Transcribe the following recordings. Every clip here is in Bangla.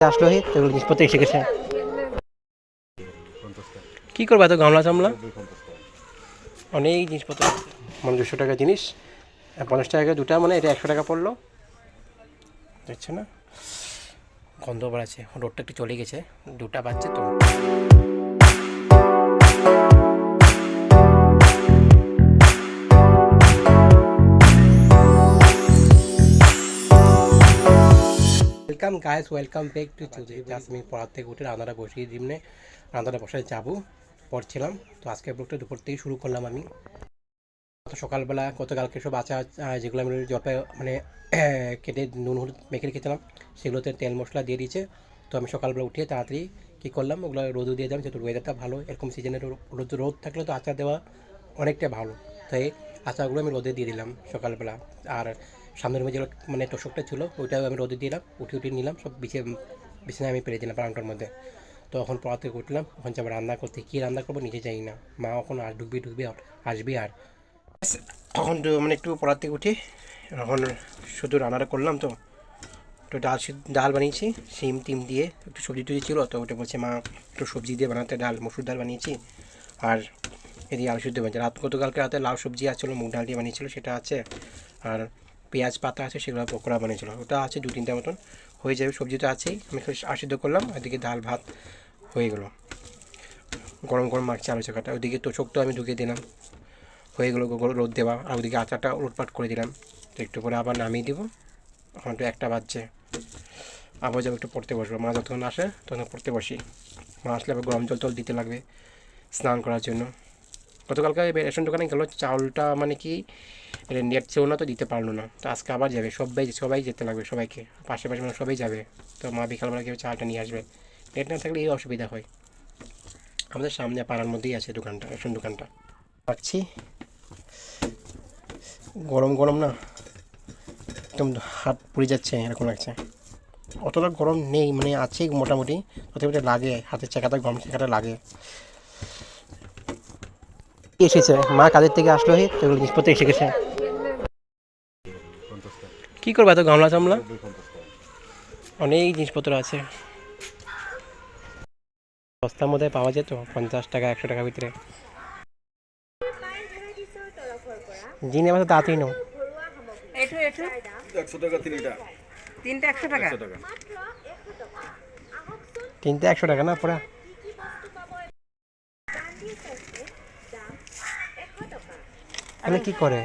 আসলো এগুলো জিনিসপত্র এসে গেছে। কী করবো এত গামলা চামলা, অনেক জিনিসপত্র আছে। মানে 200 টাকা জিনিস, 50 টাকা দুটা, মানে এটা 100 টাকা পড়লো। দেখছে না গন্ধ বাড়াচ্ছে, রোডটা একটু চলে গেছে, 2টা বাজছে তো। Welcome guys, welcome back to Chowdhury. Just আমি পড়ার থেকে উঠে রান্নাটা বসিয়ে দিমনে, রান্নাটা বসায় যাবো পড়ছিলাম। তো আজকে ব্লগটা দুপুর থেকেই শুরু করলাম আমি। তো সকালবেলা গতকালকে সব আচার যেগুলো আমি জলপাই মানে কেটে নুন হলুদ মেখে রেখেছিলাম, সেগুলোতে তেল মশলা দিয়ে দিয়েছে। তো আমি সকালবেলা উঠে তাড়াতাড়ি কী করলাম, ওগুলো রোদও দিয়ে দিলাম, যেহেতু ওয়েদারটা ভালো, এরকম সিজনের রোদ থাকলে তো আচার দেওয়া অনেকটা ভালো। তাই আচারগুলো আমি রোদে দিয়ে দিলাম সকালবেলা। আর সামনের মধ্যে মানে তোষকটা ছিল, ওইটাও আমি রোদে দিলাম, উঠে নিলাম, সব বিছানায় আমি পেরে দিলাম বারান্দার মধ্যে। তো এখন পড়া থেকে উঠলাম, ওখানে যাবো রান্না করতে। কী রান্না করবো নিজে জানি না, মা এখন আর ঢুকবি আসবি। আর এখন তো মানে একটু পড়ার থেকে উঠে এখন শুধু রান্নাটা করলাম। তো একটু ডাল বানিয়েছি সিম টিম দিয়ে, একটু সবজি টবজি ছিল, তো ওটা বলছে মা একটু সবজি দিয়ে বানাতে, ডাল মসুর ডাল বানিয়েছি। আর এদিকে আলু সিদ্ধ বানিয়েছে, গতকালকে রাতে লাউ সবজি আসছিলো, মুগ ডাল দিয়ে বানিয়েছিল, সেটা আছে। আর পেঁয়াজ পাতা আছে, সেগুলো পকোড়া বানিয়েছিল, ওটা আছে 2-3টা মতন, হয়ে যাবে। সবজি তো আছেই, আমি সিদ্ধ করলাম। এদিকে ডাল ভাত হয়ে গেলো, গরম গরম মাখছি আলু চোখাটা। ওইদিকে তোষক তো আমি ঢুকিয়ে দিলাম, হয়ে গেলো রোদ দেওয়া। আর ওদিকে আচারটা উলটপাট করে দিলাম, তো একটু পরে আবার নামিয়ে দিব। এখন তো 1টা বাজছে, আবার যাবো একটু পড়তে বসবো। মা যতক্ষণ আসে তখন পড়তে বসি। মা আসলে আবার গরম জল দিতে লাগবে স্নান করার জন্য। গতকালকে রেশন দোকানে গেলো, চাউলটা মানে কি নেট ছিল না, তো দিতে পারলো না। তো আজকে আবার যাবে, সবাই যেতে লাগবে, সবাইকে, পাশে মানে সবাই যাবে। তো মা বিকালবেলা কেউ চালটা নিয়ে আসবে। নেট না থাকলে এই অসুবিধা হয়। আমাদের সামনে পাড়ার মধ্যেই আছে দোকানটা, রেশন দোকানটা। পাচ্ছি গরম গরম না, একদম হাত পুড়ে যাচ্ছে এরকম লাগছে। অতটা গরম নেই, মানে আছে মোটামুটি, তথাপি লাগে, হাতের চাকাটা গরম চাকাটা লাগে। এসেছে মা কাজের থেকে আসলো, এগুলো জিনিসপত্র এসে গেছে। কী করবো এত গামলা চামলা, অনেক জিনিসপত্র আছে। সস্তার মধ্যে পাওয়া যেত, 50 টাকা 100 টাকার ভিতরে। জিনিস আমার তাড়াতাড়ি নাও। তিনটা 100 টাকা না পুরা। মানে কি করে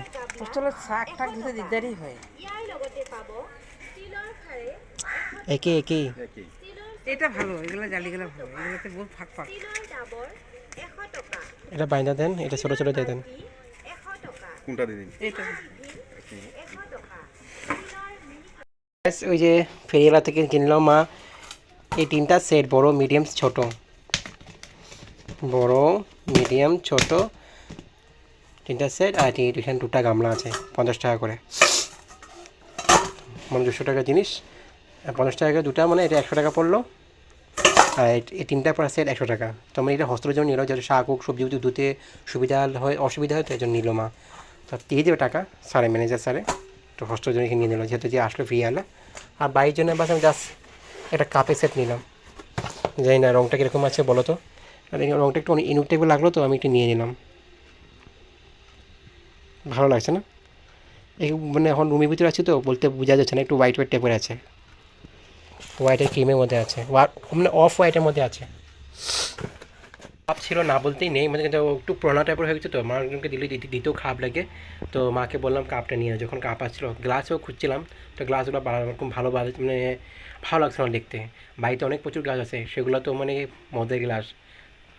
শাক ঠাক দিতে দিকদারই হয়। একই এটা ভালো, এগুলো জালিগুলো ভালো, এগুলোতে বহুত ফাঁক ফাঁক। এটা বাইন্দা দেন, এটা ছোটো ছোটো দিয়ে দেন। কোনটা দিন? এটা ওই যে ফেরিওয়ালা থেকে কিনলাম মা এই 3টা সেট, বড় মিডিয়াম ছোট, বড় মিডিয়াম ছোট 3টা সেট। আর এখানে 2টা গামলা আছে, 50 টাকা করে, মানে 200 টাকা জিনিস, 50 টাকা দুটা, মানে এটা 100 টাকা পড়লো। আর এই 3টা পর সেট 100 টাকা। তো আমি এটা হস্তের জন্য নিল, যাতে শাক হোক সবজি ধুতে অসুবিধা হয়, তো এই জন্য নিল মা। তো দিয়ে দেবে টাকা স্যারে, ম্যানেজার স্যারে। তো হস্টের জন্য এখানে নিয়ে নিল, যেহেতু যে আসলো ফ্রি আলা। আর বাইরের জন্য বাস আমি জাস্ট একটা কাপের সেট নিলাম। জানি না রঙটা কীরকম আছে বলো তো, আর রঙটা একটু ইনুক টাইপের লাগলো, তো আমি একটু নিয়ে নিলাম। ভালো লাগছে না, এই মানে এখন রুমের ভিতরে আছি তো বলতে বোঝা যাচ্ছে না, একটু হোয়াইট টাইপের আছে, হোয়াইটের ক্রিমের মধ্যে আছে, মানে অফ হোয়াইটের মধ্যে আছে। কাপ ছিল না বলতেই নেই, মানে কিন্তু একটু পুরোনো টাইপের হয়ে গেছে, তো মাকে দিতেও খারাপ লাগে। তো মাকে বললাম কাপটা নিয়ে, যখন কাপ আসছিলো, গ্লাসও খুঁজছিলাম, তো গ্লাসগুলো এরকম ভালো মানে ভালো লাগছে না দেখতে। বাড়িতে অনেক প্রচুর গ্লাস আছে, সেগুলো তো মানে মদের গ্লাস,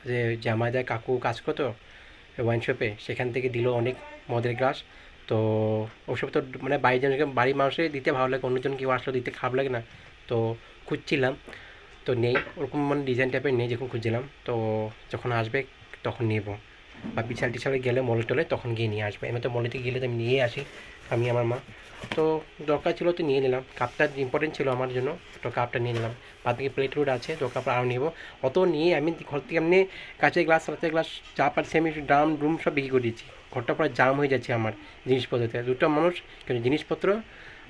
যে জামাইদার কাকু কাজ করতো ওয়াইন শপে, সেখান থেকে দিল অনেক মদের গ্লাস। তো ওসব তো মানে বাড়ির মানুষের দিতে ভালো লাগে, অন্যজন কেউ আসলে দিতে খারাপ লাগে না। তো খুঁজছিলাম, তো নেই ওরকম, মানে ডিজাইন টাইপের নেই যখন খুঁজছিলাম। তো যখন আসবে তখন নেব, বা বিশাল টিশালে গেলে মলে টলে তখন গিয়ে নিয়ে আসবে। এমনি তো মলেতে গেলে তো আমি নিয়ে আসি, আমি আমার মা। তো দরকার ছিল তো নিয়ে নিলাম, কাপটা ইম্পর্টেন্ট ছিল আমার জন্য, তো কাপটা নিয়ে নিলাম। বাদ থেকে প্লেট রুট আছে, দরকার আরও নেব। অত নিয়ে আমি ঘর থেকে এমনি কাঁচের গ্লাস রাতের গ্লাস চা পাচ্ছি, আমি ড্রাম সব বিক্রি করে দিচ্ছি। ঘরটা পুরো জাম হয়ে যাচ্ছে আমার জিনিসপত্রতে। দুটো মানুষ কিন্তু জিনিসপত্র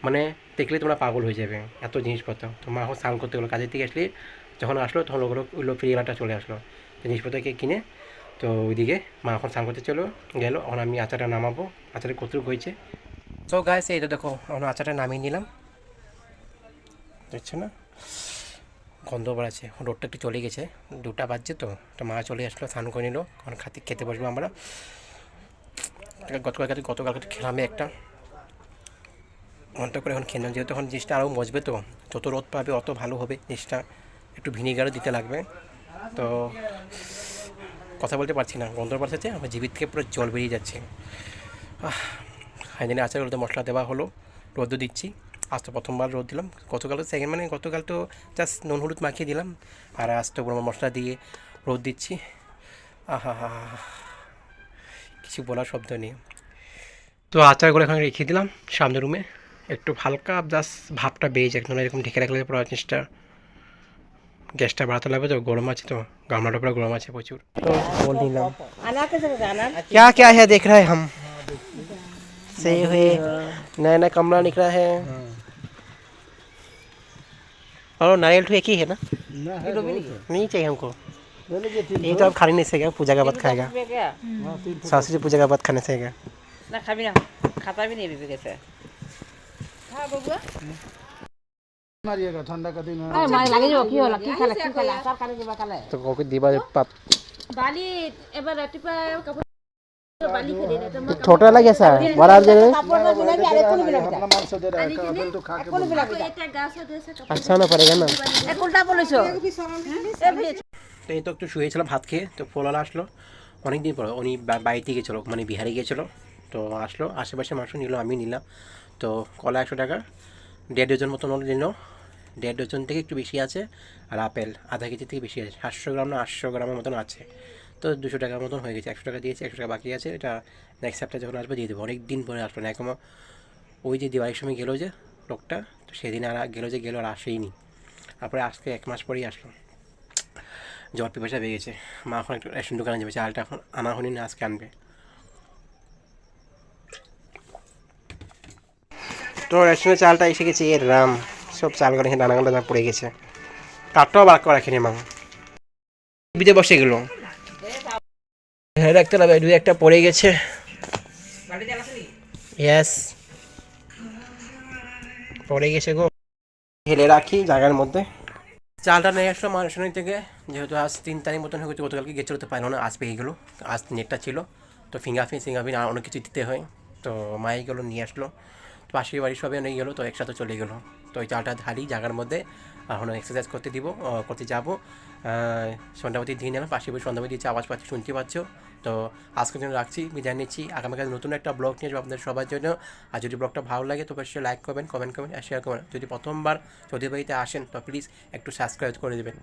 মানে দেখলে তোমরা পাগল হয়ে যাবে, এত জিনিসপত্র। তো মা এখন স্নান করতে গেলো, কাজের থেকে আসলে যখন আসলো তখন ওগুলো ফ্রিওয়ালাটা চলে আসলো, তো জিনিসপত্রকে কিনে। তো ওইদিকে মা এখন স্নান করতে চলো গেলো, এখন আমি আচারটা নামাবো, আচারে কতটুকু হয়েছে। তো গাইস এই তো দেখো এখন আচারটা নামিয়ে নিলাম, দেখছো না গন্ধ বাড়াচ্ছে। এখন রোডটা একটু চলে গেছে, 2টা বাজছে, তো মা চলে আসলো, স্নান করে নিল, এখন খেতে বসবো আমরা। গতকালকে খেলাম একটা ঘন্টা করে, এখন খেয়ে নিলাম, যেহেতু এখন জিনিসটা আরও মজবে, তো যত রোদ পাবে অত ভালো হবে জিনিসটা। একটু ভিনিগারও দিতে লাগবে। তো কথা বলতে পারছি না, গন্ধ বাড়ছে, আমার জিভির থেকে পুরো জল বেরিয়ে যাচ্ছে। হাইদিনে আচারগুলোতে মশলা দেওয়া হলো, রোদও দিচ্ছি। আজ তো প্রথমবার রোদ দিলাম, গতকাল সেকেন্ড, মানে গতকাল তো জাস্ট নুন হলুদ মাখিয়ে দিলাম, আর আজ তো পুরো মশলা দিয়ে রোদ দিচ্ছি। আহা হা, কিছু বলার শব্দ নেই। তো আচারগুলো এখন রেখে দিলাম সামনের রুমে, একটু হালকা জাস্ট ভাবটা বেরিয়ে যায়, একদম এরকম ঢেকে রাখলে পুরো জিনিসটা, গ্যাসটা বাড়াতে লাগবে, তো গরম আছে, তো গামলাটা পুরো গরম আছে প্রচুর। তো বল নিলাম क्या क्या है देख रहे हैं हम, सही हुए नया नया कमरा निकला है। और नारियल तो एक ही है ना, नहीं चाहिए हमको, ये तो अब खाने नहीं सकेगा, पूजा का बाद खाएगा, सासुरी पूजा का बाद खाने सकेगा। না খাবি না, খাতাবি নেই বিবে গেছে। হ্যাঁ বগুয়া মারিয়েগা ঠান্ডা का दिन है মানে লাগে যাও, কি হলো, কি খেলা আচার কানে দিবা কালে তো কাউকে দিবা পাপ বালি এবার রাতিপুৱা কাপোৰ বালি খেলি না তোমাক छोटा लगे ऐसा बड़ा दे अपना माल से दे रहा है फिर तो खा के এটা গাছ আছে अच्छा ना पड़ेगा ना। কোনটা বলেছো? তো এই তো একটু শুয়েছিলাম ভাত খেয়ে, তো ফোলালা আসলো অনেক দিন পরে, উনি বাড়িতে গিয়েছিলো, মানে বিহারে গিয়েছিলো, তো আসলো, আশেপাশে মাংস নিল, আমি নিলাম। তো কলা 100 টাকা, 1.5 ডজন মতন নিল, 1.5 ডজন থেকে একটু বেশি আছে, আর আপেল আধা কেজি থেকে বেশি আছে, 700 গ্রাম না 800 গ্রামের মতন আছে। তো 200 টাকার মতন হয়ে গেছে, 100 টাকা দিয়েছি, 100 টাকা বাকি আছে, এটা নেক্সট সপ্তাহে যখন আসবে দিয়ে দেবো। অনেক দিন পরে আসলো না, এখন ওই যে দিওয়ালির সময় গেলো যে লোকটা, তো সেদিন আর গেলো আর আসেইনি, তারপরে আজকে 1 মাস পরেই আসলো। জ্বর পিপাসা পেয়ে গেছে, মা এখন একটু রেশন দোকানে যাবে, চালটা এখন আনা হয়নি না, আজকে আনবে। তো রেশনের চালটা এসে গেছে, এর রাম, সব চালগুলো এখানে দানা পড়ে গেছে, কাঠটাও বার করে রাখেনি মা, বিদে বসে গেল, রাখতে হবে, 2-1টা পড়ে গেছে। ইয়েস পড়ে গেছে গো, ঢেলে রাখি জায়গার মধ্যে। চালটা নিয়ে আসলো মা রেশনের থেকে, যেহেতু আজ 3 তারিখ মতন হয়ে গেছে, গতকালকে গেছিলো তো পাইলো না, আজ পেয়ে গেলো, আজ নেটটা ছিল, তো ফিঙ্গারপ্রিন্ট আর অনেক কিছু দিতে হয়, তো মাই গেলো নিয়ে আসলো, তো পাশের বাড়ির সবাই নিয়ে গেলো, তো একসাথে চলে গেলো। তো ওই চালটা ধারি জায়গার মধ্যে, এখন এক্সারসাইজ করতে যাবো, সন্ধ্যাবতী দিয়ে নিলাম, পাশে বসে সন্ধ্যাবতী দিচ্ছে, আওয়াজ পাচ্ছি, শুনতে পাচ্ছ। তো আজকের জন্য রাখছি, বিদায় নিচ্ছি, আগামীকাল নতুন একটা ব্লগ নিয়ে যাবো আপনাদের সবার জন্য। আর যদি ব্লগটা ভালো লাগে তো অবশ্যই লাইক করবেন, কমেন্ট করবেন আর শেয়ার করবেন। যদি প্রথমবার চৌধুরী বাড়িতে আসেন তো প্লিজ একটু সাবস্ক্রাইব করে দেবেন।